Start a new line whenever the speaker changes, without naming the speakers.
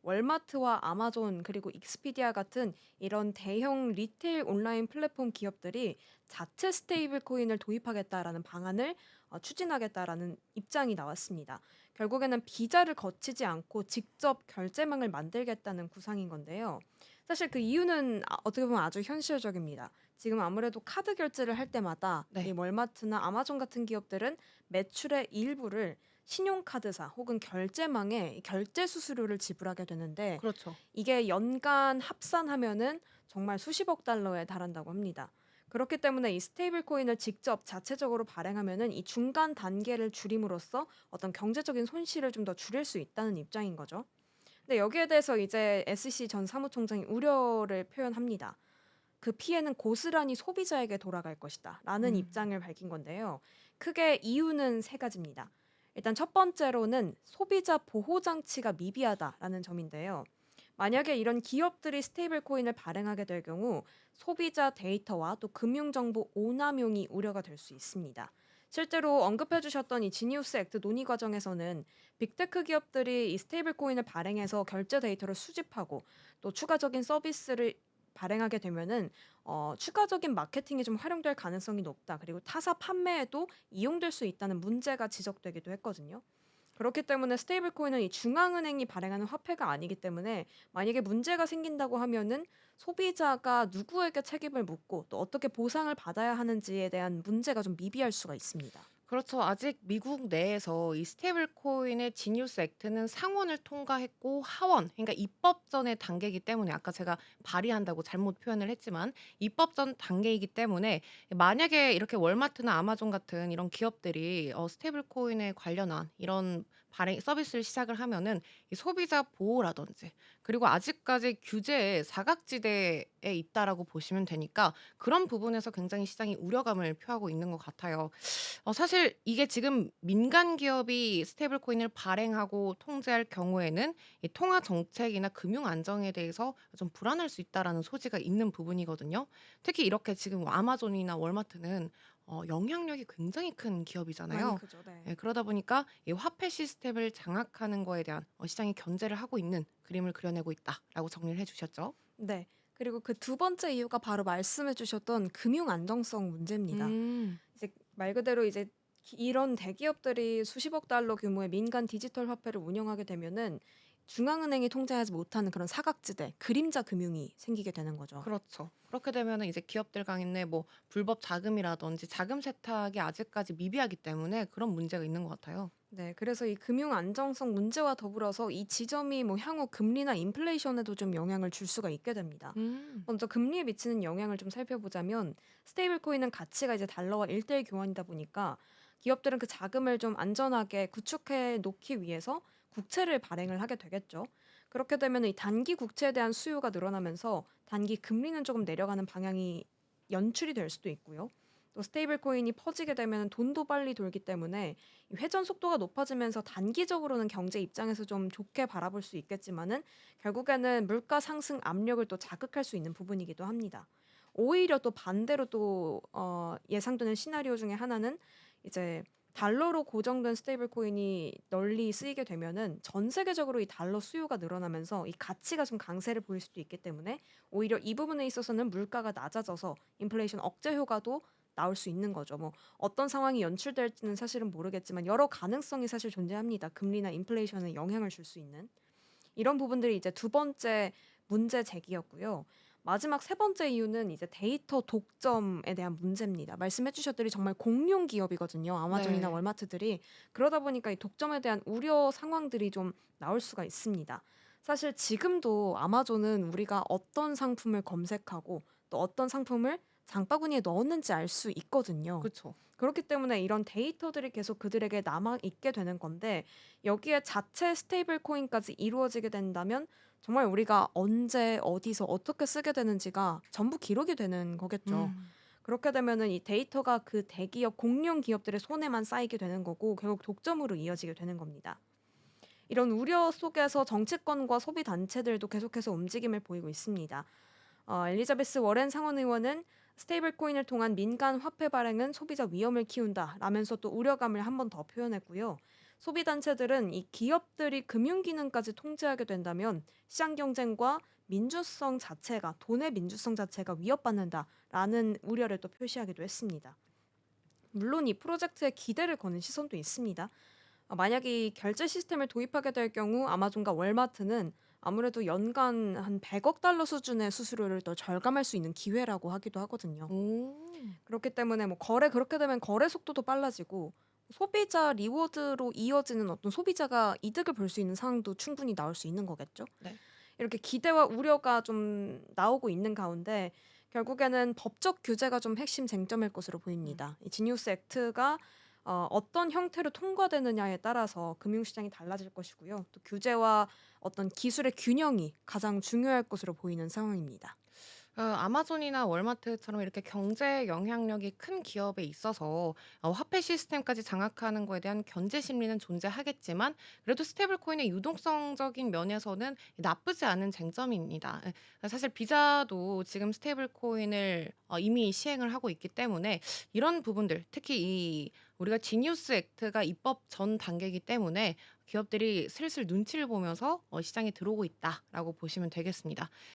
월마트와 아마존 그리고 익스피디아 같은 이런 대형 리테일 온라인 플랫폼 기업들이 자체 스테이블 코인을 도입하겠다라는 방안을 추진하겠다라는 입장이 나왔습니다. 결국에는 비자를 거치지 않고 직접 결제망을 만들겠다는 구상인 건데요. 사실 그 이유는 어떻게 보면 아주 현실적입니다. 지금 아무래도 카드 결제를 할 때마다 이
네.
월마트나 아마존 같은 기업들은 매출의 일부를 신용카드사 혹은 결제망에 결제 수수료를 지불하게 되는데
그렇죠.
이게 연간 합산하면은 정말 수십억 달러에 달한다고 합니다. 그렇기 때문에 이 스테이블 코인을 직접 자체적으로 발행하면은 이 중간 단계를 줄임으로써 어떤 경제적인 손실을 좀 더 줄일 수 있다는 입장인 거죠. 근데 여기에 대해서 이제 SEC 전 사무총장이 우려를 표현합니다. 그 피해는 고스란히 소비자에게 돌아갈 것이다. 라는
음.
입장을 밝힌 건데요. 크게 이유는 세 가지입니다. 일단 첫 번째로는 소비자 보호 장치가 미비하다라는 점인데요. 만약에 이런 기업들이 스테이블 코인을 발행하게 될 경우 소비자 데이터와 또 금융정보 오남용이 우려가 될 수 있습니다. 실제로 언급해 주셨던 이 지니우스 액트 논의 과정에서는 빅테크 기업들이 이 스테이블 코인을 발행해서 결제 데이터를 수집하고 또 추가적인 서비스를 발행하게 되면은 추가적인 마케팅에 좀 활용될 가능성이 높다. 그리고 타사 판매에도 이용될 수 있다는 문제가 지적되기도 했거든요. 그렇기 때문에 스테이블 코인은 이 중앙은행이 발행하는 화폐가 아니기 때문에 만약에 문제가 생긴다고 하면은 소비자가 누구에게 책임을 묻고 또 어떻게 보상을 받아야 하는지에 대한 문제가 좀 미비할 수가 있습니다.
그렇죠. 아직 미국 내에서 이 스테이블 코인의 지니우스 액트는 상원을 통과했고 하원, 그러니까 입법전의 단계이기 때문에 아까 제가 발의한다고 잘못 표현을 했지만 입법전 단계이기 때문에 만약에 이렇게 월마트나 아마존 같은 이런 기업들이 스테이블 코인에 관련한 이런 발행 서비스를 시작을 하면은 이 소비자 보호라든지 그리고 아직까지 규제의 사각지대에 있다라고 보시면 되니까 그런 부분에서 굉장히 시장이 우려감을 표하고 있는 것 같아요. 사실 이게 지금 민간 기업이 스테이블 코인을 발행하고 통제할 경우에는 이 통화 정책이나 금융 안정에 대해서 좀 불안할 수 있다라는 소지가 있는 부분이거든요. 특히 이렇게 지금 아마존이나 월마트는 영향력이 굉장히 큰
많이
기업이잖아요.
크죠. 네.
예, 그러다 보니까 이 화폐 시스템을 장악하는 거에 대한 시장이 견제를 하고 있는 그림을 그려내고 있다라고 정리를 해 주셨죠.
네. 그리고 그 두 번째 이유가 바로 말씀해 주셨던 금융 안정성 문제입니다.
음.
이제 말 그대로 이제 이런 대기업들이 수십억 달러 규모의 민간 디지털 화폐를 운영하게 되면은 중앙은행이 통제하지 못하는 그런 사각지대, 그림자 금융이 생기게 되는 거죠.
그렇죠. 그렇게 되면은 이제 기업들 간의 뭐 불법 자금이라든지 자금 세탁이 아직까지 미비하기 때문에 그런 문제가 있는 것 같아요.
네. 그래서 이 금융 안정성 문제와 더불어서 이 지점이 뭐 향후 금리나 인플레이션에도 좀 영향을 줄 수가 있게 됩니다.
음.
먼저 금리에 미치는 영향을 좀 살펴보자면 스테이블 코인은 가치가 이제 달러와 1대1 교환이다 보니까 기업들은 그 자금을 좀 안전하게 구축해 놓기 위해서 국채를 발행을 하게 되겠죠. 그렇게 되면 이 단기 국채에 대한 수요가 늘어나면서 단기 금리는 조금 내려가는 방향이 연출이 될 수도 있고요. 또 스테이블 코인이 퍼지게 되면 돈도 빨리 돌기 때문에 이 회전 속도가 높아지면서 단기적으로는 경제 입장에서 좀 좋게 바라볼 수 있겠지만은 결국에는 물가 상승 압력을 또 자극할 수 있는 부분이기도 합니다. 오히려 또 반대로 또 예상되는 시나리오 중에 하나는 이제 달러로 고정된 스테이블 코인이 널리 쓰이게 되면은 전 세계적으로 이 달러 수요가 늘어나면서 이 가치가 좀 강세를 보일 수도 있기 때문에 오히려 이 부분에 있어서는 물가가 낮아져서 인플레이션 억제 효과도 나올 수 있는 거죠. 뭐 어떤 상황이 연출될지는 사실은 모르겠지만 여러 가능성이 사실 존재합니다. 금리나 인플레이션에 영향을 줄 수 있는. 이런 부분들이 이제 두 번째 문제 제기였고요. 마지막 세 번째 이유는 이제 데이터 독점에 대한 문제입니다. 말씀해 주셨더니 정말 공룡 기업이거든요. 아마존이나
네.
월마트들이. 그러다 보니까 이 독점에 대한 우려 상황들이 좀 나올 수가 있습니다. 사실 지금도 아마존은 우리가 어떤 상품을 검색하고 또 어떤 상품을 장바구니에 넣었는지 알 수 있거든요.
그쵸.
그렇기 때문에 이런 데이터들이 계속 그들에게 남아 있게 되는 건데 여기에 자체 스테이블 코인까지 이루어지게 된다면 정말 우리가 언제 어디서 어떻게 쓰게 되는지가 전부 기록이 되는 거겠죠.
음.
그렇게 되면은 이 데이터가 그 대기업 공룡 기업들의 손에만 쌓이게 되는 거고 결국 독점으로 이어지게 되는 겁니다. 이런 우려 속에서 정치권과 소비 단체들도 계속해서 움직임을 보이고 있습니다. 엘리자베스 워렌 상원 의원은 스테이블 코인을 통한 민간 화폐 발행은 소비자 위험을 키운다라면서 또 우려감을 한 번 더 표현했고요. 소비 단체들은 이 기업들이 금융 기능까지 통제하게 된다면 시장 경쟁과 민주성 자체가 돈의 민주성 자체가 위협받는다라는 우려를 또 표시하기도 했습니다. 물론 이 프로젝트에 기대를 거는 시선도 있습니다. 만약 이 결제 시스템을 도입하게 될 경우 아마존과 월마트는 아무래도 연간 한 100억 달러 수준의 수수료를 더 절감할 수 있는 기회라고 하기도 하거든요.
오.
그렇기 때문에 뭐 그렇게 되면 거래 속도도 빨라지고 소비자 리워드로 이어지는 어떤 소비자가 이득을 볼 수 있는 상황도 충분히 나올 수 있는 거겠죠.
네.
이렇게 기대와 우려가 좀 나오고 있는 가운데 결국에는 법적 규제가 좀 핵심 쟁점일 것으로
음.
보입니다. 이 지니우스 액트가 어떤 형태로 통과되느냐에 따라서 금융시장이 달라질 것이고요. 또 규제와 어떤 기술의 균형이 가장 중요할 것으로 보이는 상황입니다.
아마존이나 월마트처럼 이렇게 경제 영향력이 큰 기업에 있어서 화폐 시스템까지 장악하는 거에 대한 견제 심리는 존재하겠지만 그래도 스테이블 코인의 유동성적인 면에서는 나쁘지 않은 쟁점입니다. 사실 비자도 지금 스테이블 코인을 이미 시행을 하고 있기 때문에 이런 부분들 특히 이 우리가 지니우스 액트가 입법 전 단계이기 때문에 기업들이 슬슬 눈치를 보면서 시장에 들어오고 있다라고 보시면 되겠습니다.